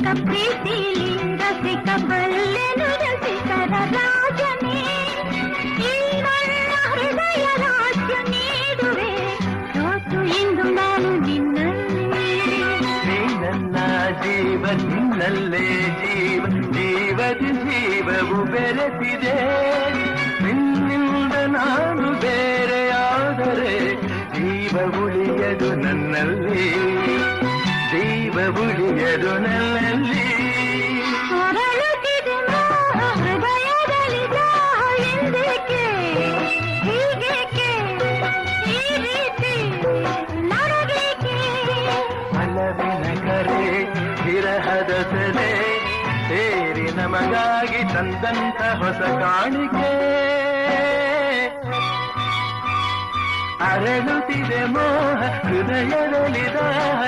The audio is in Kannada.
ಪ್ರೀತಿಲಿ ರಸಿಕ ಬಲ್ಲೆನು ರಸಿಕರ ರಾಜನೇ ಈ ನನ್ನ ಹೃದಯ ರಾಜ್ಯ ನೀಡುವೆ ಸೋತು ಇಂದು ನಾನು ನಿನ್ನಲ್ಲಿ ನೀ ನನ್ನ ಜೀವ ನಿನ್ನಲ್ಲೇ ಜೀವ ಜೀವದಿ ಜೀವವು ಬೆರೆತಿದೆ ನಿನ್ನಿಂದ ನಾನು ಬೇರೆಯಾದರೆ ಜೀವ ಉಳಿಯದು ನನ್ನಲ್ಲಿ ಜೀವ ಉಳಿಯದು ನನ್ನಲ್ಲಿ ಹೊರಳುತ್ತಿದೆ ಹೃದಯದಲ್ಲಿ ಎಂದೇಕೆ ಹೀಗೇಕೆ ಈ ರೀತಿ ನನಗೇಕೆ ಅಲವಿನ ಕರೆ ವಿರಹದ ಸೆಲೆ ಸೇರಿ ನಮಗಾಗಿ ತಂದಂತ ಹೊಸ ಕಾಣಿಕೆ ಅರಳುತ್ತಿದೆ ಮೋಹ ಹೃದಯದಲ್ಲಿ ದಾಹ